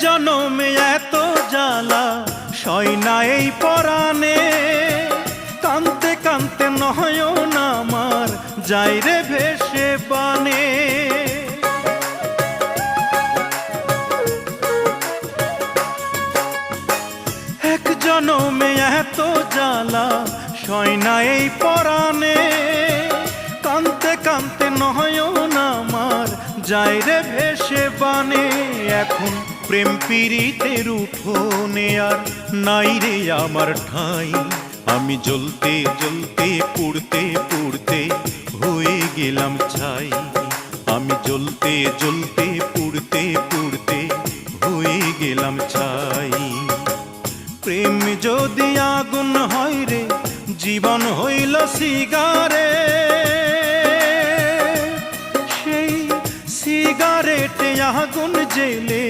জনমে এত জ্বালা সয় না এই পরাণে, কানতে কানতে নয়ন আমার যায় রে ভেসে বানে। এক জনমে এত জ্বালা সয় না এই পরাণে, কানতে কানতে নয়ন আমার যায় রে ভেসে বানে। এখন প্রেম পীড়িতের উঠোনে আর নাই রে আমার ঠাঁই, আমি জ্বলতে জ্বলতে পুড়তে পুড়তে হয়ে গেলাম ছাই। আমি জ্বলতে জ্বলতে পুড়তে পুড়তে হয়ে গেলাম ছাই। প্রেম যদি আগুন হয় রে জীবন হইল সিগারে, সেই সিগারেটে আগুন জেলে